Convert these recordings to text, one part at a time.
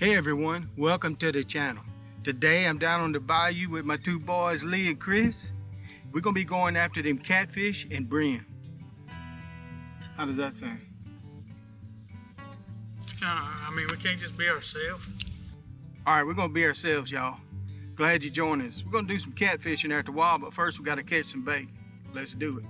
Hey everyone, welcome to the channel. Today I'm down on the bayou with my two boys Lee and Chris. We're gonna be going after them catfish and brim. How does that sound? It's kind of, I mean, we can't just be ourselves. Alright, we're gonna be ourselves, y'all. Glad you joined us. We're gonna do some catfishing after a while, but first we gotta catch some bait. Let's do it.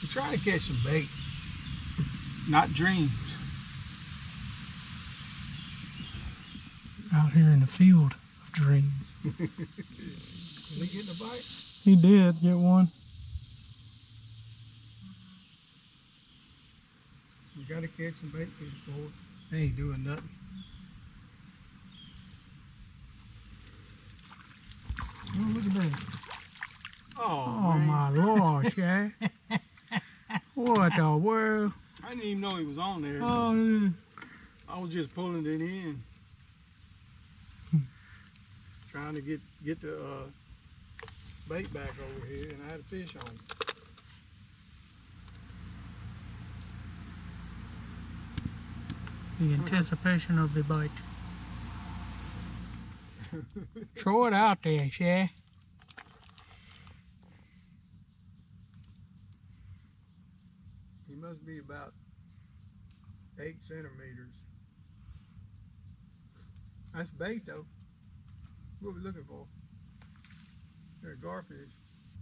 We're trying to catch some bait, not dreams. Out here in the field of dreams. Did he get a bite? He did get one. We gotta catch some bait fish, boy. They ain't doing nothing. Oh, look at that. Oh, Oh my Lord, Shay. What the world? I didn't even know he was on there. Oh, I was just pulling it in. Trying to get the bait back over here, and I had a fish on. the anticipation of the bite. Throw it out there, Shay. He must be about 8 centimeters. That's bait though. What are we looking for? They're garfish.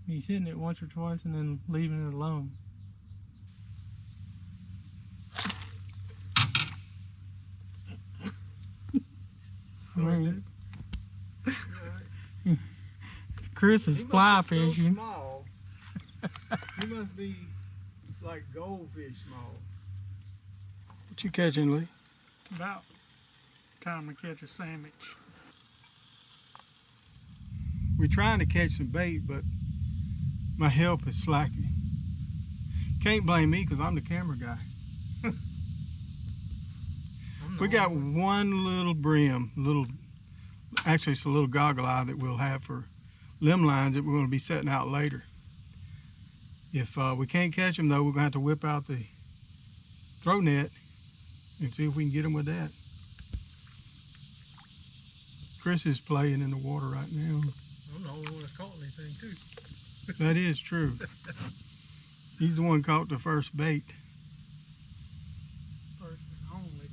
He's hitting it once or twice and then leaving it alone. Chris is fly fishing. So small. He must be like goldfish small. What you catching, Lee? About time to catch a sandwich. We're trying to catch some bait, but my help is slacking. Can't blame me because I'm the camera guy. We got one little brim, actually it's a little goggle eye that we'll have for limb lines that we're going to be setting out later. If we can't catch them though, we're going to have to whip out the throw net and see if we can get them with that. Chris is playing in the water right now. I'm the only one that's caught anything too. That is true. He's the one caught the first bait. First and only.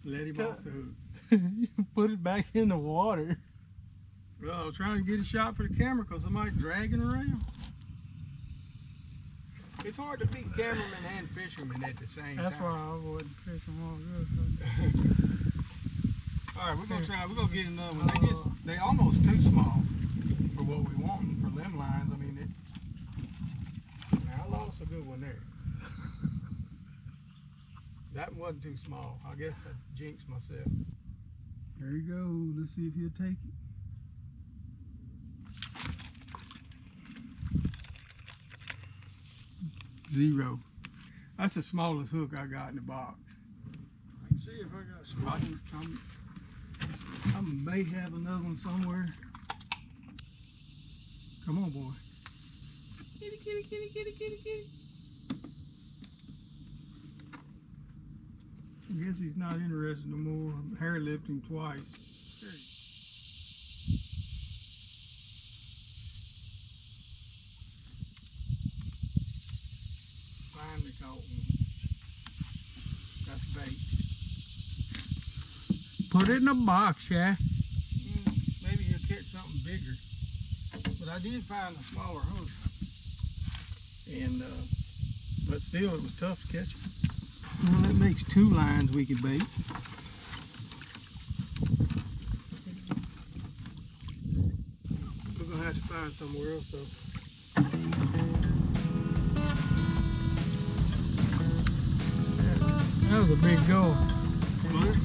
Let him off the hook. You put it back in the water. Well, I was trying to get a shot for the camera because somebody's dragging around. It's hard to beat cameraman and fisherman at the same That's time. why I avoid fishing while good. All right, we're gonna try. We're gonna get another one. They almost too small for what we want for limb lines. I mean, I lost a good one there. That wasn't too small. I guess I jinxed myself. There you go. Let's see if he'll take it. Zero. That's the smallest hook I got in the box. I can see if I got a spot. I may have another one somewhere. Come on, boy. Kitty, kitty, kitty, kitty, kitty, kitty. I guess he's not interested no more. Hair lipped him twice. Finally caught one. That's bait. Put it in a box, yeah. Maybe he'll catch something bigger. But I did find a smaller hook. And but still it was tough to catch him. Well, that makes 2 lines we could bait. We're gonna have to find somewhere else though. That was a big goal. What?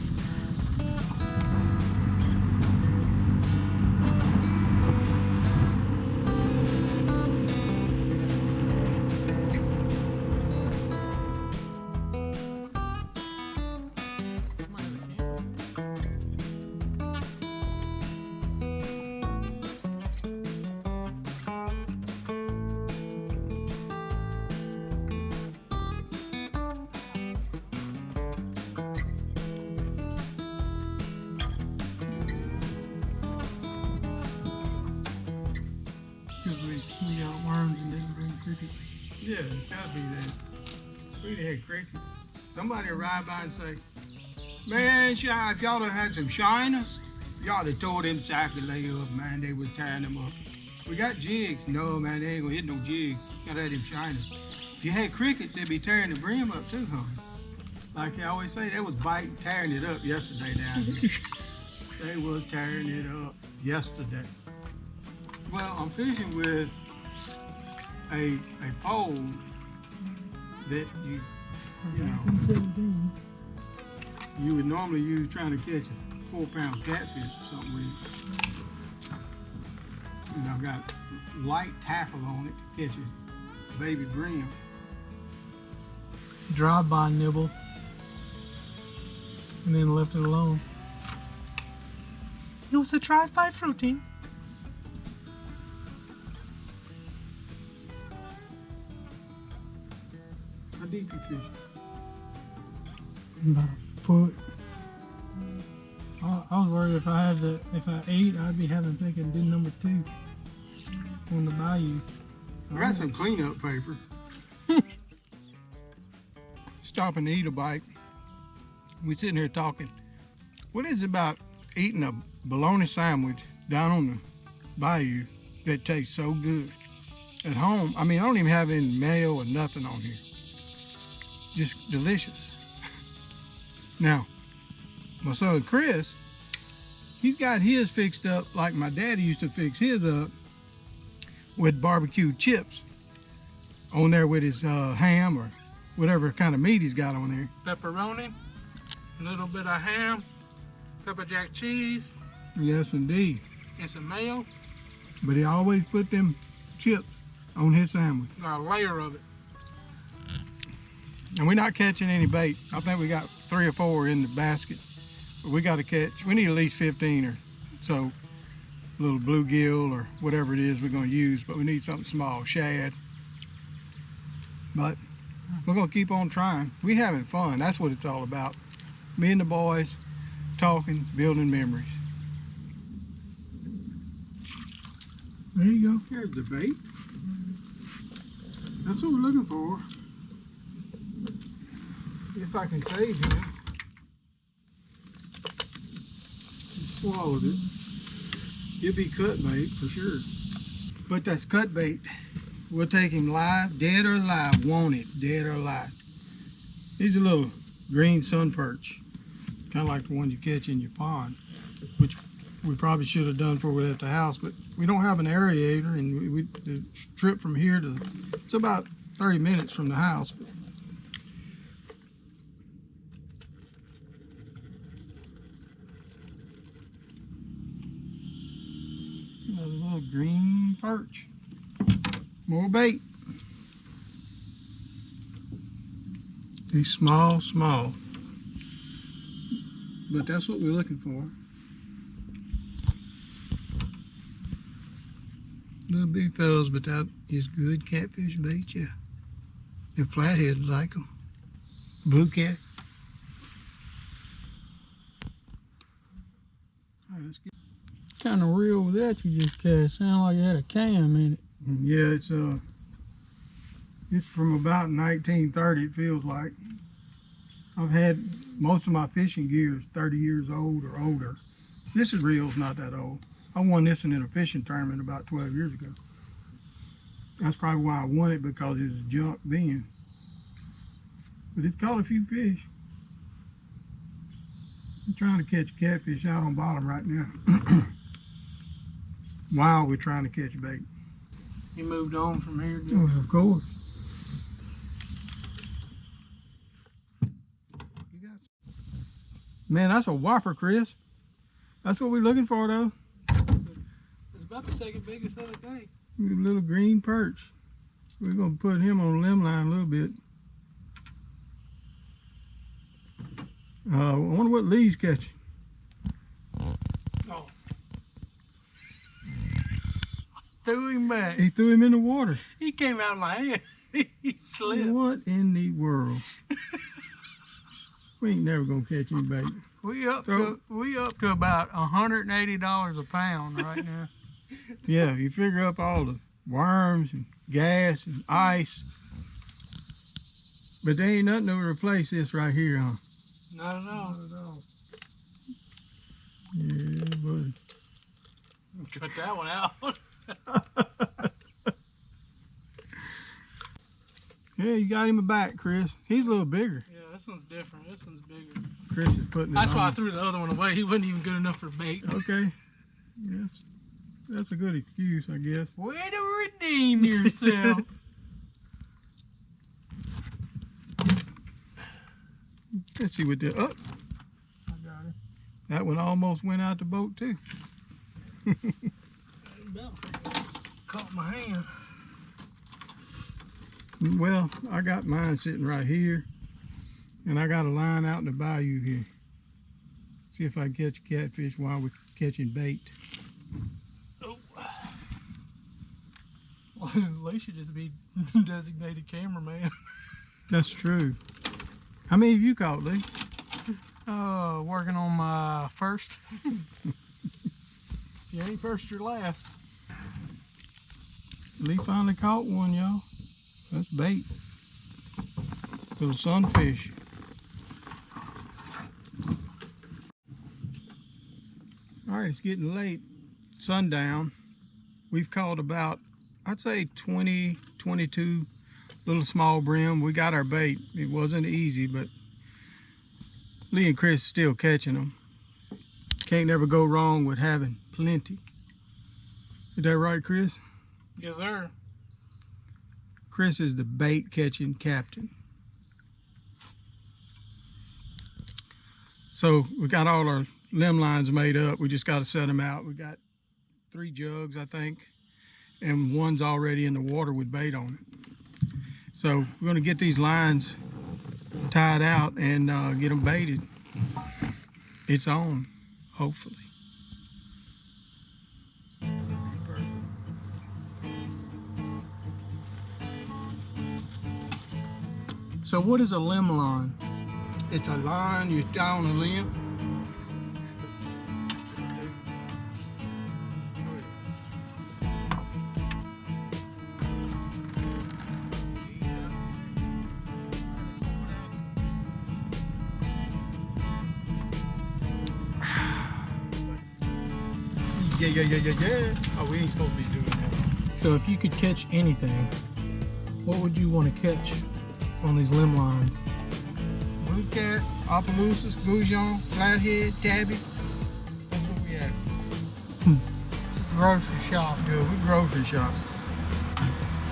Because we got worms and didn't bring crickets. Yeah, it's gotta be that. We had crickets. Somebody arrive by and say, man, if y'all done had some shiners, y'all have tore them cycle lay up, man. They was tearing them up. We got jigs. No, man, they ain't gonna hit no jig. Gotta have them shiners. If you had crickets, they'd be tearing the brim up too, huh? Like I always say, they was biting, tearing it up yesterday down here. They was tearing it up yesterday. Well, I'm fishing with a pole that you know, you would normally use trying to catch a 4-pound catfish or something with. You know, got light tackle on it to catch a baby brim. Drive-by nibble. And then left it alone. It was a drive-by fruiting. How deep you fish? About a foot. I was worried if I ate, I'd be having thinking do number 2 on the Bayou. I got some cleanup paper. Stopping to eat a bite. We sitting here talking. What is it about eating a bologna sandwich down on the Bayou that tastes so good? At home, I mean, I don't even have any mayo or nothing on here. Just delicious. Now, my son Chris, he's got his fixed up like my daddy used to fix his up with barbecue chips on there with his ham or whatever kind of meat he's got on there. Pepperoni, a little bit of ham, pepper jack cheese, Yes, indeed. and some mayo. But he always put them chips on his sandwich. Got a layer of it. And we're not catching any bait. I think we got 3 or 4 in the basket. But we got to catch, we need at least 15 or so. A little bluegill or whatever it is we're going to use. But we need something small, shad. But we're going to keep on trying. We having fun. That's what it's all about. Me and the boys talking, building memories. There you go. There's the bait. That's what we're looking for. If I can save him. He swallowed it. He'll be cut bait for sure. But that's cut bait. We'll take him live, dead or alive. Wanted, dead or alive. These are little green sun perch. Kind of like the ones you catch in your pond, which we probably should have done before we left the house, but we don't have an aerator, and the trip from here to, it's about 30 minutes from the house. Another little green perch. More bait. He's small, but that's what we're looking for. Little big fellows, but that is good catfish bait, yeah. And flatheads like them. Blue cat. All right, let's get. What kind of reel was that you just cast? Sounded like it had a cam in it. Yeah, it's from about 1930. It feels like. I've had most of my fishing gear is 30 years old or older. This reel's not that old. I won this in a fishing tournament about 12 years ago. That's probably why I won it, because it was junk then. But it's caught a few fish. I'm trying to catch catfish out on bottom right now. While we're trying to catch bait. You moved on from here. Oh, of course. Man, that's a whopper, Chris. That's what we're looking for, though. It's about the second biggest of the day. A little green perch. We're going to put him on a limb line a little bit. I wonder what Lee's catching. Oh. Threw him back. He threw him in the water. He came out of my hand. He slipped. What in the world? We ain't never going to catch any bait. We up to about $180 a pound right now. Yeah, you figure up all the worms and gas and ice. But there ain't nothing to replace this right here, huh? Not at all. Not at all. Yeah, buddy. Cut that one out. Yeah, you got him back, Chris. He's a little bigger. Yeah, this one's different. This one's bigger. Chris is putting it That's why I on. threw the other one away. He wasn't even good enough for bait. Okay. Yes. That's a good excuse, I guess. Way to redeem yourself. Let's see what the I got it. that one almost went out the boat too. About caught my hand. Well, I got mine sitting right here, and I got a line out in the bayou here. See if I can catch a catfish while we're catching bait. Oh. Well, at least you just be designated cameraman. That's true. How many have you caught, Lee? Working on my first. If you ain't first, you're last. Lee finally caught one, y'all. That's bait. Little sunfish. All right, it's getting late. Sundown. We've caught about, I'd say 20, 22 little small brim. We got our bait. It wasn't easy, but Lee and Chris still catching them. Can't never go wrong with having plenty. Is that right, Chris? Yes, sir. Chris is the bait catching captain. So we got all our limb lines made up. We just got to set them out. We got 3 jugs, I think, and one's already in the water with bait on it. So we're going to get these lines tied out and get them baited. It's on, hopefully. So what is a limb line? It's a line you tie on a limb. Yeah. Oh, we ain't supposed to be doing that. So if you could catch anything, what would you want to catch on these limb lines? Blue cat, Opelousas, goujon, flathead, tabby. That's what we have. Grocery shop. Yeah, we grocery shop.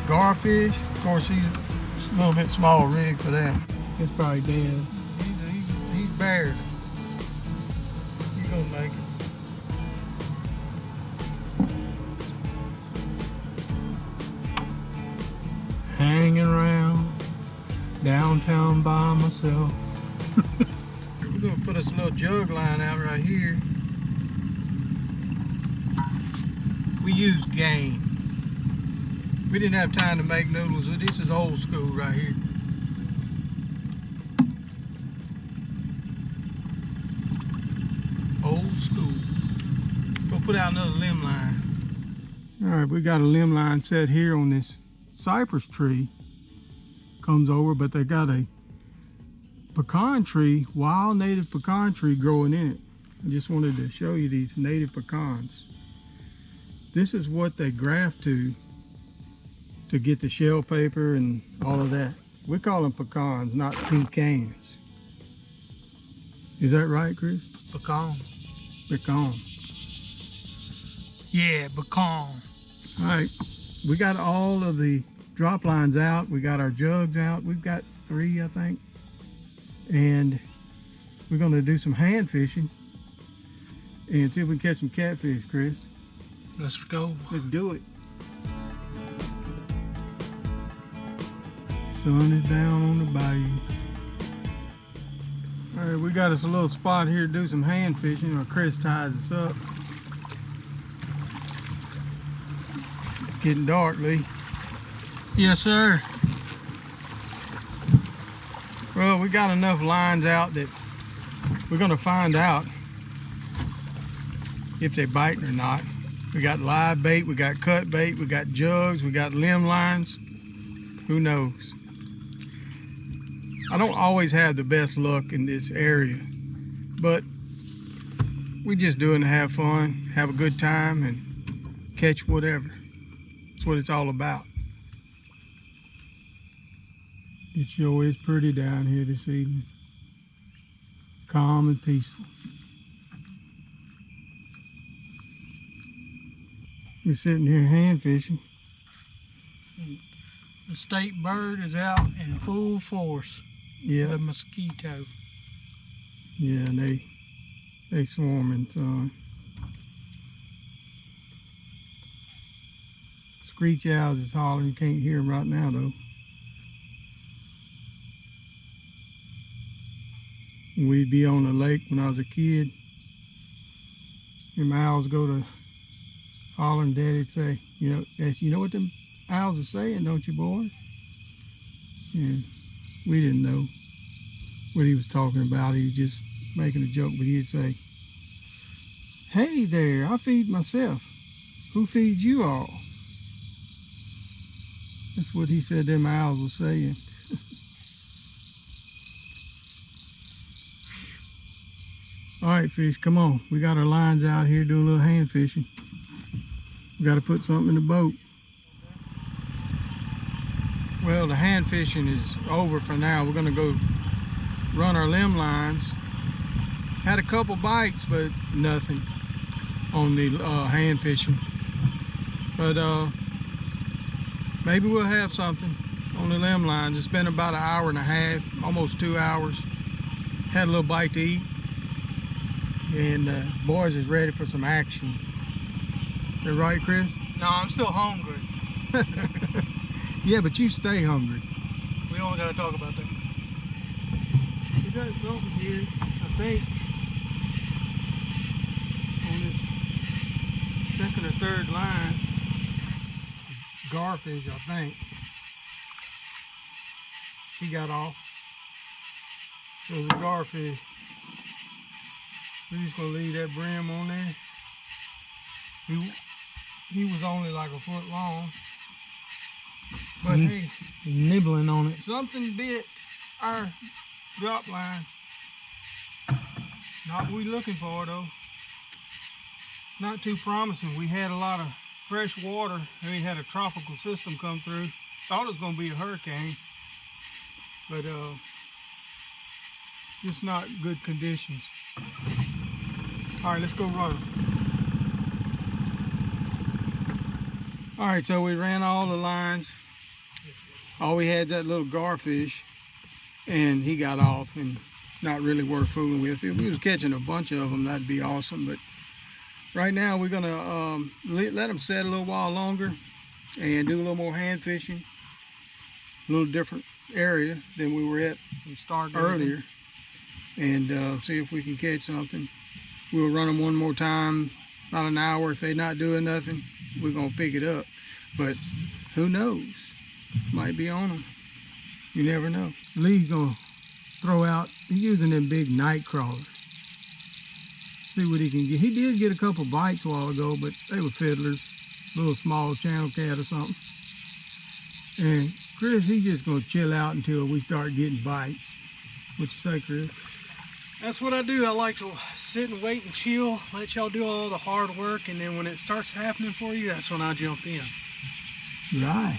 Garfish, of course, he's a little bit small rig for that. It's probably dead. He's bared. He's gonna make it. Hanging around downtown by myself. We're gonna put us a little jug line out right here. We use game. We didn't have time to make noodles, but this is old school right here. Old school. Let's go put out another limb line. All right, we got a limb line set here on this cypress tree. Comes over, but they got a pecan tree, wild native pecan tree growing in it. I just wanted to show you these native pecans. This is what they graft to get the shell paper and all of that. We call them pecans, not pecans. Is that right, Chris? Pecan. Pecan. Yeah, pecan. All right, we got all of the drop lines out. We got our jugs out. We've got 3, I think. And we're gonna do some hand fishing and see if we can catch some catfish, Chris. Let's go. Let's do it. Sun is down on the bayou. All right, we got us a little spot here to do some hand fishing, or Chris ties us up. Getting dark, Lee. Yes, sir. Well, we got enough lines out that we're gonna find out if they're biting or not. We got live bait, we got cut bait, we got jugs, we got limb lines. Who knows? I don't always have the best luck in this area, but we just doing to have fun, have a good time, and catch whatever. That's what it's all about. It sure is pretty down here this evening. Calm and peaceful. We're sitting here hand fishing. The state bird is out in full force. Yeah. The mosquito. Yeah, they swarming, son. Screech owls is hollering. You can't hear them right now, though. We'd be on the lake when I was a kid. Them owls go to hollering. Daddy'd say, you know what them owls are saying, don't you, boy? And we didn't know what he was talking about. He was just making a joke, but he'd say, "Hey there, I feed myself. Who feeds you all?" That's what he said them owls were saying. All right, fish, come on. We got our lines out here doing a little hand fishing. We got to put something in the boat. Well, the hand fishing is over for now. We're gonna go run our limb lines. Had a couple bites, but nothing on the hand fishing. But maybe we'll have something on the limb lines. It's been about an hour and a half, almost 2 hours. Had a little bite to eat. And boys is ready for some action. Is that right, Chris? No, I'm still hungry. Yeah, but you stay hungry. We don't gotta talk about that. We got something here, I think, on this second or third line. Garfish, I think. He got off. There's a garfish. We're just gonna leave that brim on there. He was only like a foot long. But hey, Nibbling on it. something bit our drop line. Not what we looking for though. It's not too promising. We had a lot of fresh water and we had a tropical system come through. Thought it was gonna be a hurricane, but just not good conditions. All right, let's go run. All right, so we ran all the lines. All we had is that little garfish, and he got off, and not really worth fooling with. If we was catching a bunch of them, that'd be awesome. But right now, we're gonna let them set a little while longer and do a little more hand fishing. A little different area than we were at earlier, and see if we can catch something. We'll run them one more time, about an hour. If they're not doing nothing, we're gonna pick it up. But who knows? Might be on them. You never know. Lee's gonna throw out, he's using them big night crawlers. See what he can get. He did get a couple bites a while ago, but they were fiddlers. Little small channel cat or something. And Chris, he's just gonna chill out until we start getting bites. What you say, Chris? That's what I do. I like to sit and wait and chill, let y'all do all the hard work, and then when it starts happening for you, that's when I jump in. Right.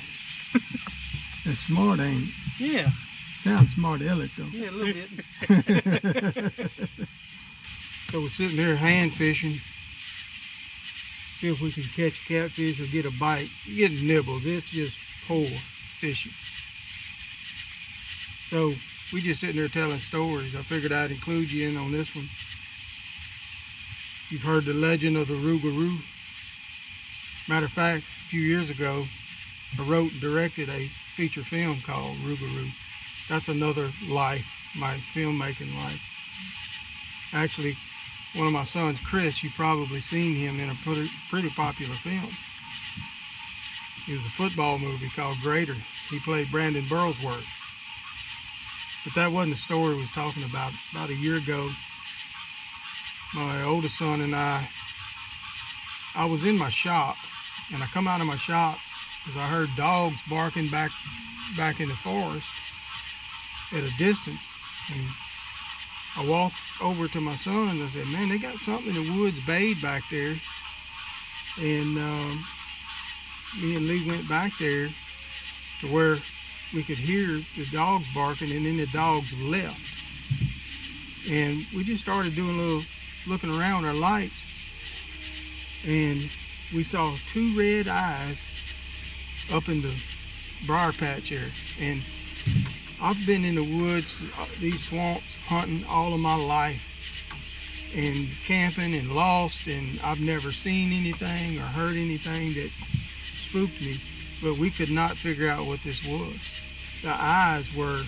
That's smart, ain't it? Yeah. Sounds smart aleck though. Yeah, a little bit. So we're sitting there hand fishing. See if we can catch a catfish or get a bite. You get nibbles. It's just poor fishing. So we just sitting there telling stories. I figured I'd include you in on this one. You've heard the legend of the Rugaru. Matter of fact, a few years ago, I wrote and directed a feature film called Rugaru. That's another life, my filmmaking life. Actually, one of my sons, Chris, you've probably seen him in a pretty popular film. It was a football movie called Greater. He played Brandon Burlsworth. But that wasn't the story we was talking about. About a year ago, my oldest son and I I was in my shop, and I come out of my shop because I heard dogs barking back in the forest at a distance. And I walked over to my son and I said, man, they got something in the woods bayed back there. And me and Lee went back there to where we could hear the dogs barking, and then the dogs left. And we just started doing a little looking around our lights, and we saw two red eyes up in the briar patch area. And I've been in the woods, these swamps, hunting all of my life, and camping and lost, and I've never seen anything or heard anything that spooked me, but we could not figure out what this was. The eyes were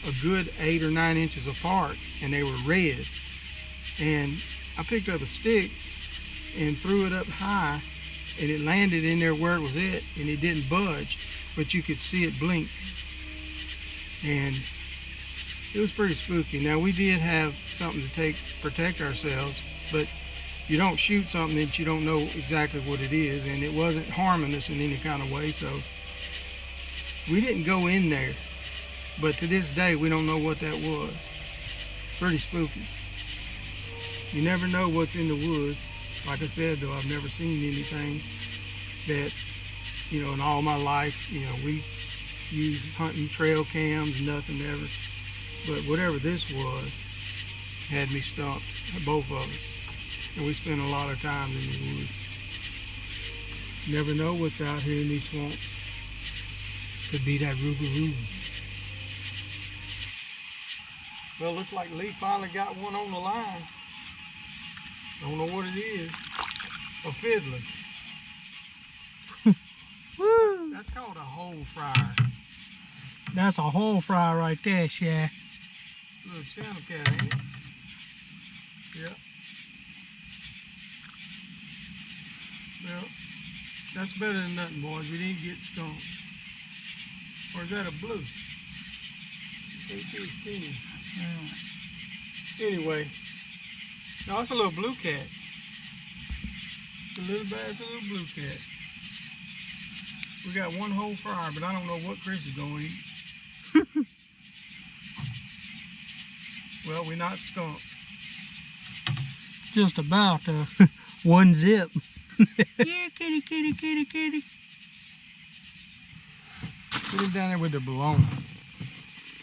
a good 8 or 9 inches apart, and they were red. And I picked up a stick and threw it up high, and it landed in there where it was at, and it didn't budge, but you could see it blink. And it was pretty spooky. Now, we did have something to protect ourselves, but you don't shoot something that you don't know exactly what it is, and it wasn't harming us in any kind of way, so we didn't go in there. But to this day, we don't know what that was. Pretty spooky. You never know what's in the woods. Like I said, though, I've never seen anything that, in all my life, we use hunting trail cams, nothing ever. But whatever this was had me stumped, both of us. And we spent a lot of time in the woods. Never know what's out here in these swamps. Could be that Rugaru. Well, looks like Lee finally got one on the line. Don't know what it is. A fiddler. Woo! That's called a hole fryer. That's a hole fry right there, Shaq. Little channel cat, ain't it? Yep. Well, that's better than nothing, boys. We didn't get skunked. Or is that a blue? Can't see his fin. Anyway, no, it's a little blue cat. It's a little blue cat. We got one whole fryer, but I don't know what Chris is going to eat. Well, we're not skunked. Just about one zip. Yeah, kitty, kitty, kitty, kitty. Put him down there with the balloon.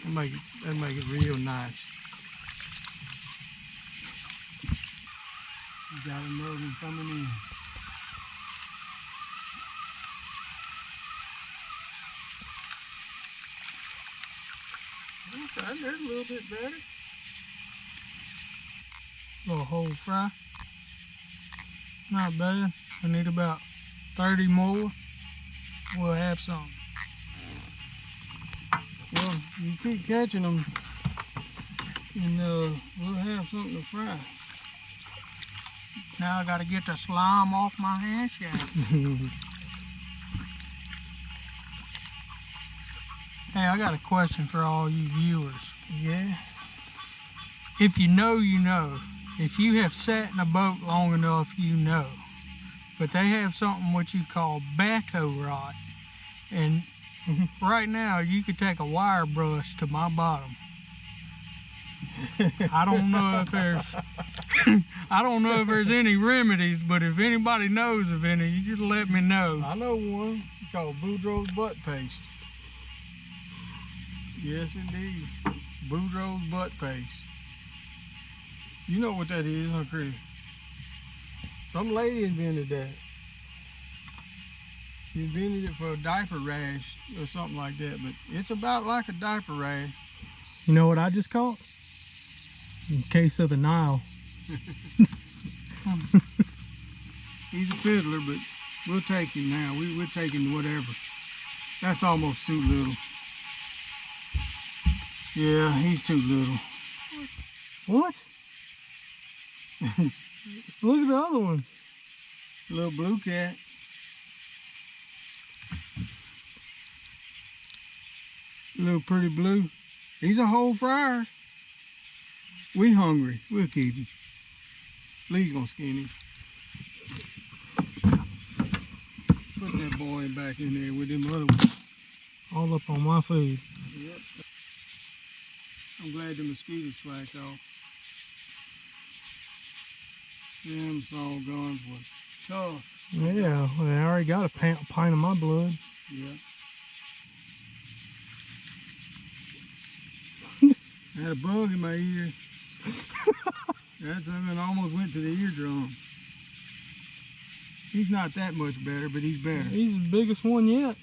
That'll make it real nice. We got another one coming in. Okay, there's a little bit better. Little whole fry. Not bad. I need about 30 more. We'll have some. Well, you keep catching them, and we'll have something to fry. Now I gotta get the slime off my hands. Hey, I got a question for all you viewers. Yeah. If you know, you know. If you have sat in a boat long enough, you know. But they have something what you call bateau rot. And right now, you could take a wire brush to my bottom. I don't know if there's any remedies, but if anybody knows of any, you just let me know. I know one. It's called Boudreaux's butt paste. Yes, indeed. Boudreaux's butt paste. You know what that is, huh, Chris? Some lady invented that. She invented it for a diaper rash or something like that, but it's about like a diaper rash. You know what I just caught? In case of the Nile. He's a fiddler, but we'll take him now. We're taking whatever. That's almost too little. Yeah, he's too little. What? Look at the other one. Little blue cat. Little pretty blue. He's a whole fryer. We hungry. We'll keep him. Lee's gonna skin him. boy back in there with them other ones. All up on my food. Yep. I'm glad the mosquitoes slacked off. Them's all gone was tough. Yeah, well, I already got a pint of my blood. Yeah. I had a bug in my ear. That something almost went to the eardrum. He's not that much better, but he's better. He's the biggest one yet.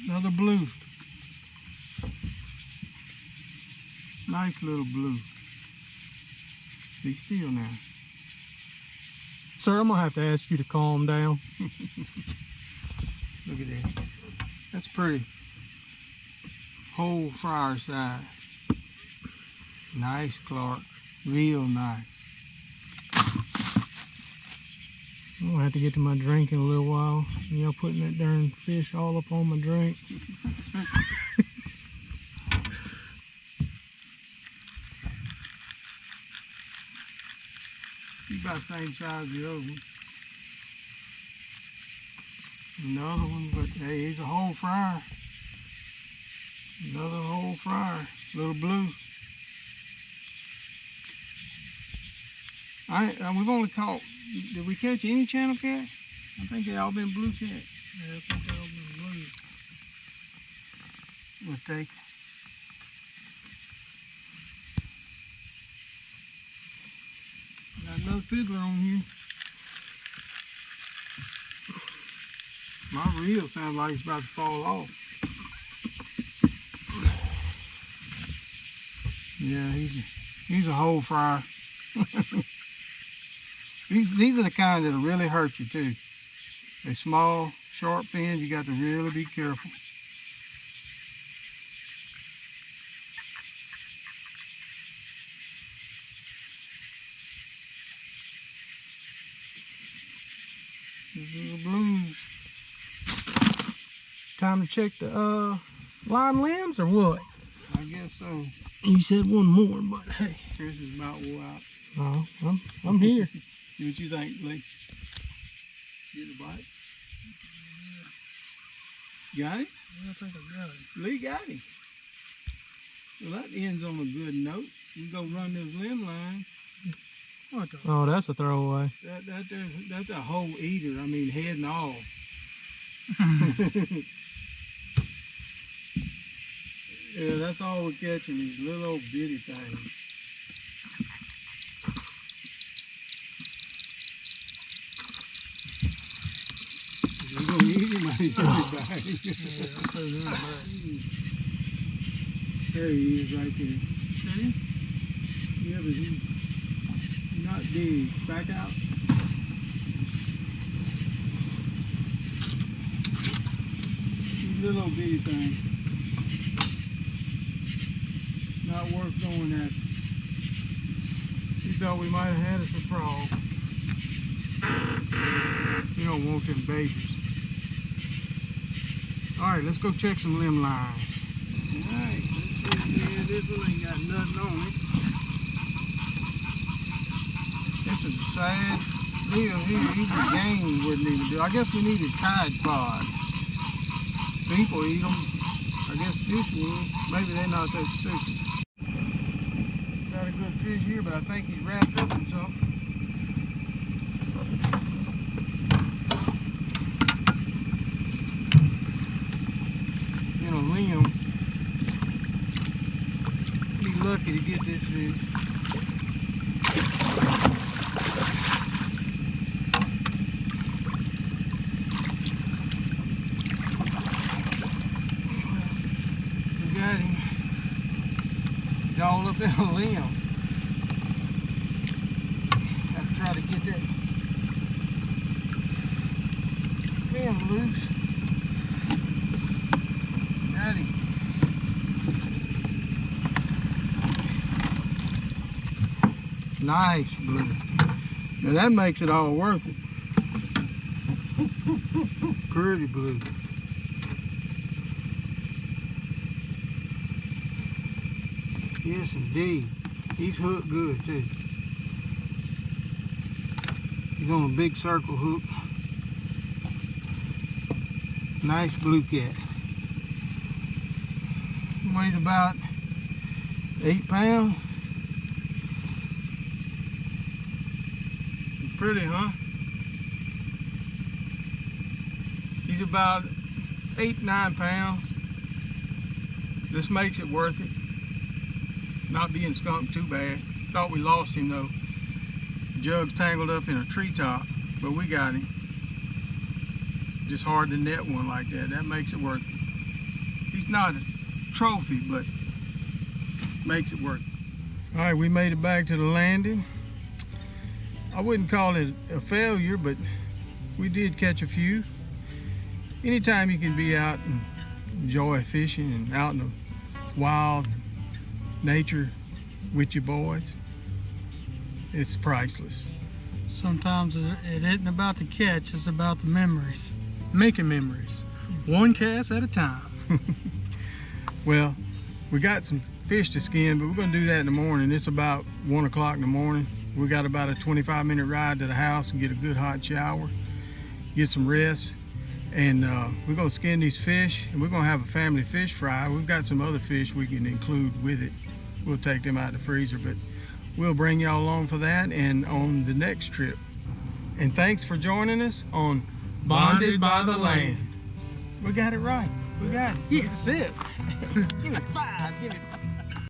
Another blue. Nice little blue. Be still now. Sir, I'm gonna have to ask you to calm down. Look at that. That's pretty. Whole fryer size. Nice, Clark. Real nice. I'm gonna have to get to my drink in a little while. Y'all putting that darn fish all up on my drink. He's about the same size as the other one. Another one, but hey, he's a whole fryer. Another whole fryer. Little blue. We've only caught, did we catch any channel cat? I think they all been blue cat. Yeah, I think they all been blue. We'll take. Got another fiddler on here. My reel sounds like it's about to fall off. Yeah, he's a whole fryer. These are the kind that'll really hurt you too. They're small, sharp fins. You got to really be careful. These are the blues. Time to check the line limbs or what? I guess so. You said one more, but hey. Chris is about wore out. Oh, I'm here. See what you think, Lee? Get a bite? Got it? I think I got it. Lee got him. Well, that ends on a good note. We go run those limb lines. What the? Oh, that's a throwaway. That's a whole eater. I mean, head and all. Yeah, that's all we're catching, these little old bitty things. You're gonna eat him, everybody. There he is right there. See? Yeah, but he's not big. Back out. These little old bitty things. Not worth going after. We thought we might have had us a frog. You don't want them babies. Alright, let's go check some limb lines. Alright, let's see here. This one ain't got nothing on it. This is a sad deal here. Even game wouldn't even do. I guess we needed Tide Pod. People eat them. I guess fish would. Maybe they're not that stupid. Got a good fish here, but I think he's wrapped up in something. In a limb. Be lucky to get this fish. We got him. He's all up in a limb. Have to try to get that fin loose. Got him. Nice blue. Now that makes it all worth it. Pretty blue. Yes, indeed. He's hooked good too. He's on a big circle hook. Nice blue cat. Weighs about 8 pounds. Pretty, huh? He's about 8-9 pounds. This makes it worth it. Not being skunked too bad. Thought we lost him though. Jug's tangled up in a treetop, but we got him. Just hard to net one like that. That makes it worth it. He's not a trophy, but makes it worth it. All right, we made it back to the landing. I wouldn't call it a failure, but we did catch a few. Anytime you can be out and enjoy fishing and out in the wild nature with your boys, it's priceless. Sometimes it isn't about the catch, it's about the memories. Making memories. One cast at a time. Well, we got some fish to skin, but we're gonna do that in the morning. It's about 1 o'clock in the morning. We got about a 25-minute ride to the house and get a good hot shower, get some rest, and we're gonna skin these fish, and we're gonna have a family fish fry. We've got some other fish we can include with it. We'll take them out of the freezer, but we'll bring y'all along for that and on the next trip. And thanks for joining us on Bonded by the Land. We got it right. We got it. Yes. That's it. Give me 5. Give me 5.